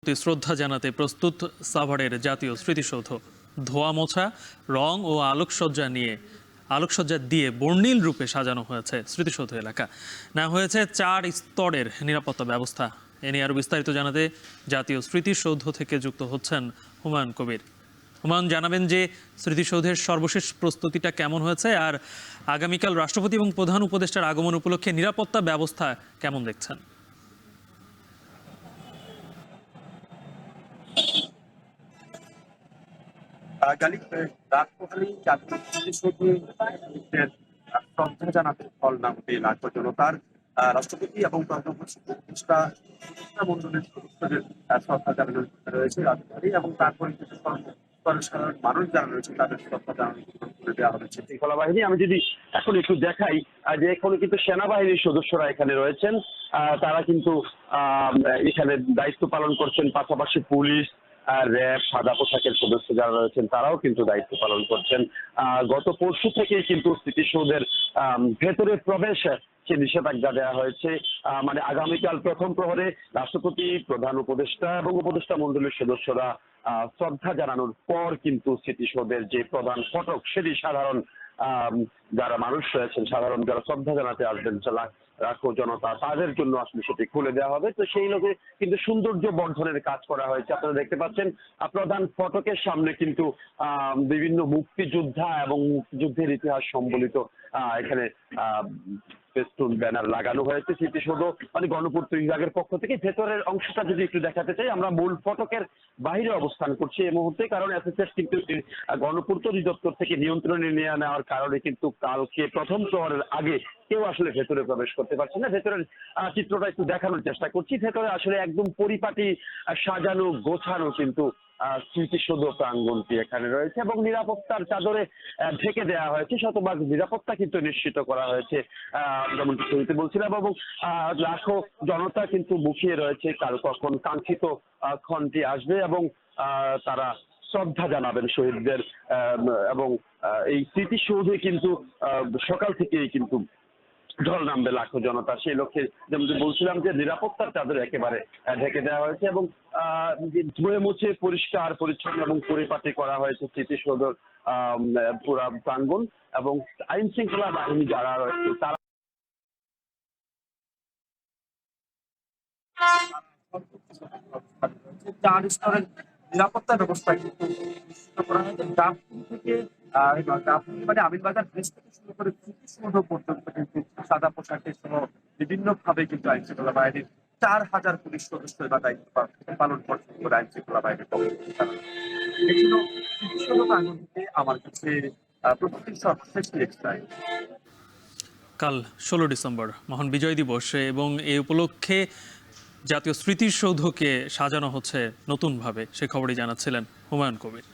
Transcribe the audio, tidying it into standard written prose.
শ্রদ্ধা জানাতে প্রস্তুত সাভারের জাতীয় স্মৃতিসৌধ। ধোয়া মোছা, রং ও আলোকসজ্জা দিয়ে বর্ণিল রূপে সাজানো হয়েছে স্মৃতিসৌধ এলাকা। না হয়েছে 4 স্তরের নিরাপত্তা ব্যবস্থা। এ নিয়ে আরো বিস্তারিত জানাতে জাতীয় স্মৃতিসৌধ থেকে যুক্ত হচ্ছেন হুমায়ুন কবির। হুমায়ুন, জানাবেন যে স্মৃতিসৌধের সর্বশেষ প্রস্তুতিটা কেমন হয়েছে, আর আগামীকাল রাষ্ট্রপতি এবং প্রধান উপদেষ্টার আগমন উপলক্ষে নিরাপত্তা ব্যবস্থা কেমন দেখছেন? রাজপথে জাতীয় স্মৃতিসৌধের শ্রদ্ধা জানাতে ফল নামতে লাগবে জনতার রাষ্ট্রপতি এবং প্রধান উপদেষ্টা মন্ডলের সদস্যদের শ্রদ্ধা জানানোর রয়েছে রাজধানী, এবং তারপরে কিছু সাধারণ মানুষ যারা রয়েছে তাদের শ্রদ্ধা জানানো করে দেওয়া হয়েছে শৃঙ্খলা বাহিনী। আমি যদি এখন একটু দেখাই যে এখনো কিন্তু সেনাবাহিনীর সদস্যরা এখানে রয়েছেন, তারা কিন্তু এখানে দায়িত্ব পালন করছেন, পাশাপাশি পুলিশ, র্যাব, সাদা পোশাকের সদস্য যারা রয়েছেন তারাও কিন্তু দায়িত্ব পালন করছেন। গত পরশু থেকেই কিন্তু স্মৃতিসৌধের ভেতরে প্রবেশ সে নিষেধাজ্ঞা দেওয়া হয়েছে। মানে আগামীকাল প্রথম প্রহরে রাষ্ট্রপতি, প্রধান উপদেষ্টা এবং উপদেষ্টা মন্ডলীর সদস্যরা শ্রদ্ধা জানানোর পর কিন্তু স্মৃতিসৌধের যে প্রধান ফটক সেটি সাধারণ যারা মানুষ রয়েছেন, সাধারণ যারা শ্রদ্ধা জানাতে আসবেন লাখো জনতা, তাদের জন্য আসলে সেটি খুলে দেওয়া হবে। তো সেই লোকে কিন্তু সৌন্দর্য বর্ধনের কাজ করা হয়েছে। আপনারা দেখতে পাচ্ছেন প্রধান ফটকের সামনে কিন্তু বিভিন্ন মুক্তিযোদ্ধা এবং মুক্তিযুদ্ধের ইতিহাস সম্বলিত এখানে ফেস্টুন ব্যানার লাগানো হয়েছে। স্মৃতিসৌধ মানে গণপূর্ত বিভাগের পক্ষ থেকে ভেতরের অংশটা যদি একটু দেখাতে চাই, আমরা মূল ফটকের বাইরে অবস্থান করছি এই মুহূর্তে, কারণ এসএসএস কিন্তু গণপূর্ত অধিদপ্তর থেকে নিয়ন্ত্রণে নিয়ে নেওয়ার কারণে কিন্তু কালকে প্রথম প্রহরের আগে কেউ আসলে ভেতরে প্রবেশ করতে পারছে না। ভেতরের চিত্রটা একটু দেখানোর চেষ্টা করছি। ভেতরে আসলে একদম পরিপাটি সাজানো গোছানো কিন্তু স্মৃতিসৌধ প্রাঙ্গণটি এখানে রয়েছে, এবং নিরাপত্তার চাদরে ঢেকে দেওয়া হয়েছে। শতভাগ নিরাপত্তা কিন্তু নিশ্চিত করা হয়েছে, যেমনটি শুরুতে বলছিলাম, এবং লাখো জনতা কিন্তু মুখিয়ে রয়েছে কাল কখন কাঙ্ক্ষিত ক্ষণটি আসবে এবং তারা শ্রদ্ধা জানাবেন শহীদদের। এবং এই স্মৃতিসৌধে কিন্তু সকাল থেকেই কিন্তু ঢল নামবে লাখো জনতা। সেই লক্ষ্যে যেমন বলছিলাম যে নিরাপত্তার চাদর একেবারে ঢেকে দেওয়া হয়েছে, এবং ধুয়ে মুছে পরিষ্কার পরিচ্ছন্ন এবং পরিপাটি করা হয়েছে স্মৃতিসৌধের পুরা প্রাঙ্গণ, এবং আইন শৃঙ্খলা বাহিনী যারা রয়েছে তারা চার স্তরের নিরাপত্তা ব্যবস্থা কিন্তু নিশ্চিত করা হয়েছে। ডাবকুল থেকে মানে আমিনবাজার ব্রিজ থেকে শুরু করে স্মৃতিসৌধ পর্যন্ত কিন্তু সাদা পোশাকে সহ বিভিন্ন ভাবে কিন্তু আইন শৃঙ্খলা বাহিনীর 4,000 পুলিশ সদস্য বা দায়িত্ব পালন করছেন বলে আইন শৃঙ্খলা বাহিনীর পক্ষ থেকে জানানো হয়েছে। এই জন্য স্মৃতিসৌধ প্রাঙ্গণ থেকে আমার কাছে প্রস্তুতির সর্বশেষ টেক্সটাইল। কাল 16 ডিসেম্বর মহান বিজয় দিবস, এবং এই উপলক্ষে জাতীয় স্মৃতিসৌধকে সাজানো হচ্ছে নতুনভাবে, সে খবরই জানাচ্ছিলেন হুমায়ুন কবির।